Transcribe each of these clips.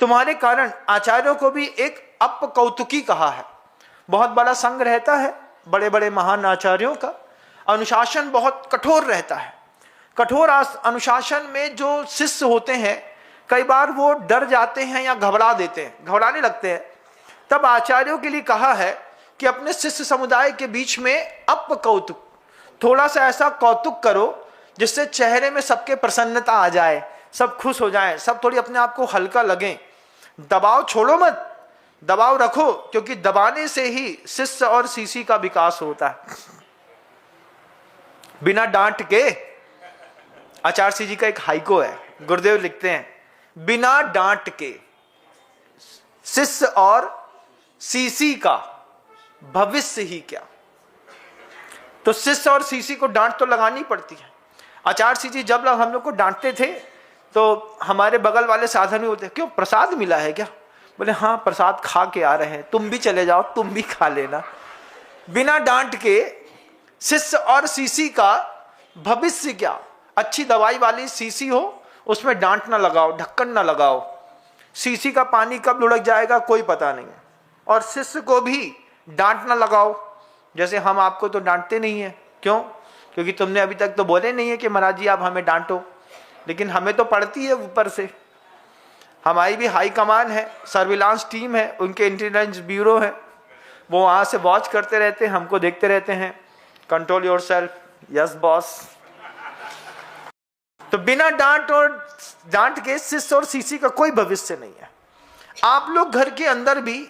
तुम्हारे कारण आचार्यों को भी एक अपकौतुकी कहा है। बहुत बड़ा संघ रहता है बड़े बड़े महान आचार्यों का, अनुशासन बहुत कठोर रहता है। कठोर अनुशासन में जो शिष्य होते हैं कई बार वो डर जाते हैं या घबराने लगते हैं। तब आचार्यों के लिए कहा है कि अपने शिष्य समुदाय के बीच में अपकौतुक, थोड़ा सा ऐसा कौतुक करो जिससे चेहरे में सबके प्रसन्नता आ जाए, सब खुश हो जाएं, सब थोड़ी अपने आप को हल्का लगें। दबाव छोड़ो मत, दबाव रखो, क्योंकि दबाने से ही शिष्य और शिष्य का विकास होता है। बिना डांट के, आचार्य श्री जी का एक हाइको है, गुरुदेव लिखते हैं, बिना डांट के शिष्य और शिष्य का भविष्य ही क्या। तो शिष्य और शिष्य को डांट तो लगानी पड़ती है। आचार्य श्री जी जब लोग हम लोग को डांटते थे तो हमारे बगल वाले साधन में बोलते, क्यों प्रसाद मिला है क्या? बोले हाँ प्रसाद खा के आ रहे हैं, तुम भी चले जाओ, तुम भी खा लेना। बिना डांट के शिष्य और शिष्य का भविष्य क्या। अच्छी दवाई वाली शीशी हो, उसमें डांट ना लगाओ, ढक्कन ना लगाओ। शीशी का पानी कब लुढ़क जाएगा कोई पता नहीं है। और शिष्य को भी डांट ना लगाओ, जैसे हम आपको तो डांटते नहीं है। क्यों? क्योंकि तुमने अभी तक तो बोले नहीं है कि महाराज जी आप हमें डांटो, लेकिन हमें तो पड़ती है ऊपर से। हमारी भी हाई कमान है, सर्विलांस टीम है, उनके इंटेलिजेंस ब्यूरो है, वो वहाँ से वॉच करते रहते हैं, हमको देखते रहते हैं। Control yourself, yes boss. तो बिना डांट के शिष्य और शिष्य का कोई भविष्य नहीं है। आप लोग घर के अंदर भी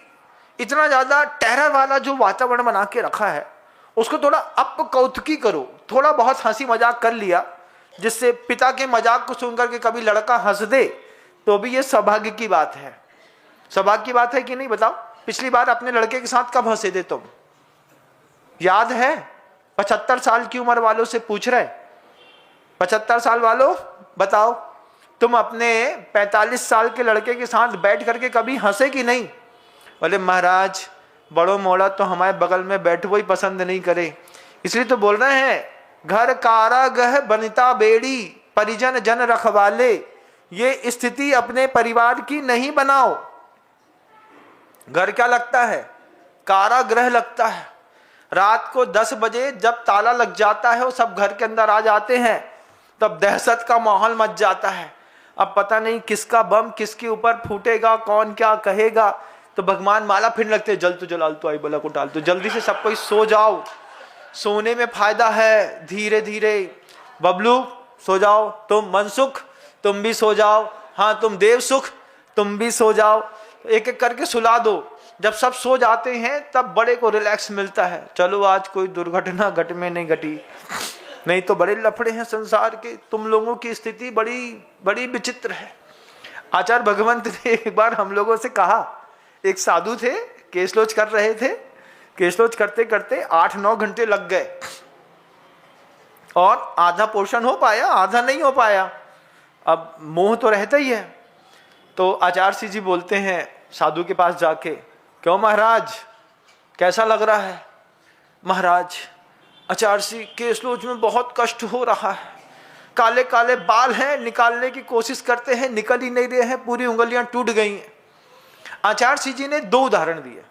इतना ज्यादा टेरर वाला जो वातावरण बना के रखा है, उसको थोड़ा अपकौतुकी करो। थोड़ा बहुत हंसी मजाक कर लिया, जिससे पिता के मजाक को सुनकर के कभी लड़का हंस दे, तो भी ये सौभाग्य की बात है। सौभाग्य की बात है कि नहीं बताओ? पिछली बार अपने लड़के के साथ कब हंसे थे तुम? याद है? 75 साल की उम्र वालों से पूछ रहे, 75 साल वालों बताओ, तुम अपने 45 साल के लड़के के साथ बैठ करके कभी हंसे कि नहीं? बोले महाराज बड़ो मोड़ा तो हमारे बगल में बैठे हुए पसंद नहीं करे, इसलिए तो बोल रहे हैं घर कारागह बनिता बेड़ी परिजन जन रखवाले। ये स्थिति अपने परिवार की नहीं बनाओ। घर क्या लगता है? कारागृह लगता है। रात को 10 बजे जब ताला लग जाता है और सब घर के अंदर आ जाते हैं, तब दहशत का माहौल मच जाता है। अब पता नहीं किसका बम किसके ऊपर फूटेगा, कौन क्या कहेगा। तो भगवान माला फिरने लगते, जल तो जलाल तो आई बला को डाल तो, जल्दी से सब कोई सो जाओ, सोने में फायदा है। धीरे धीरे बबलू सो जाओ, तुम मनसुख तुम भी सो जाओ, हाँ तुम देव सुख तुम भी सो जाओ। एक एक करके सुला दो। जब सब सो जाते हैं तब बड़े को रिलैक्स मिलता है, चलो आज कोई दुर्घटना घट में नहीं घटी, नहीं तो बड़े लफड़े हैं संसार के। तुम लोगों की स्थिति बड़ी बड़ी विचित्र है। आचार्य भगवंत ने एक बार हम लोगों से कहा, एक साधु थे, केसलोच कर रहे थे, केसलोच करते करते 8-9 घंटे लग गए और आधा पोर्शन हो पाया, आधा नहीं हो पाया। अब मोह तो रहता ही है। तो आचार्य श्री जी बोलते हैं साधु के पास जाके, क्यों महाराज कैसा लग रहा है? महाराज आचार्य श्री केसलोच में बहुत कष्ट हो रहा है, काले काले बाल हैं, निकालने की कोशिश करते हैं, निकल ही नहीं रहे हैं, पूरी उंगलियां टूट गई हैं। आचार्य श्री जी ने 2 उदाहरण दिए।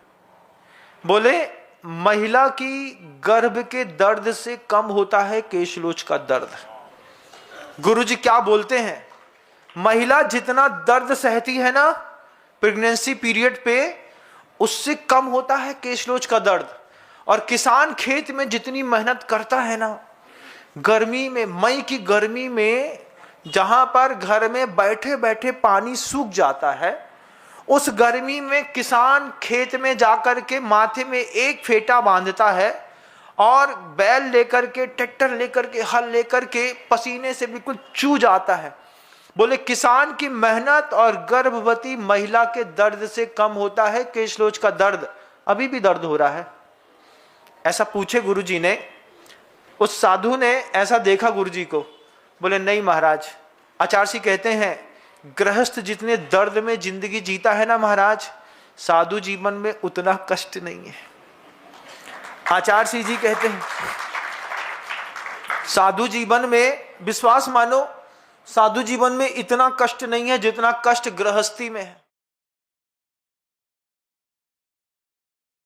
बोले महिला की गर्भ के दर्द से कम होता है केशलोच का दर्द। गुरुजी क्या बोलते हैं? महिला जितना दर्द सहती है ना प्रेगनेंसी पीरियड पे, उससे कम होता है केशलोच का दर्द। और किसान खेत में जितनी मेहनत करता है ना, गर्मी में, मई की गर्मी में, जहां पर घर में बैठे बैठे पानी सूख जाता है, उस गर्मी में किसान खेत में जाकर के माथे में एक फेटा बांधता है और बैल लेकर के, ट्रैक्टर लेकर के, हल लेकर के पसीने से बिल्कुल चू जाता है। बोले किसान की मेहनत और गर्भवती महिला के दर्द से कम होता है केशलोच का दर्द। अभी भी दर्द हो रहा है? ऐसा पूछे गुरुजी ने। उस साधु ने ऐसा देखा गुरुजी को, बोले नहीं महाराज, आचार्य जी कहते हैं गृहस्थ जितने दर्द में जिंदगी जीता है ना महाराज, साधु जीवन में उतना कष्ट नहीं है। आचार्य जी कहते हैं साधु जीवन में, विश्वास मानो, साधु जीवन में इतना कष्ट नहीं है जितना कष्ट गृहस्थी में है।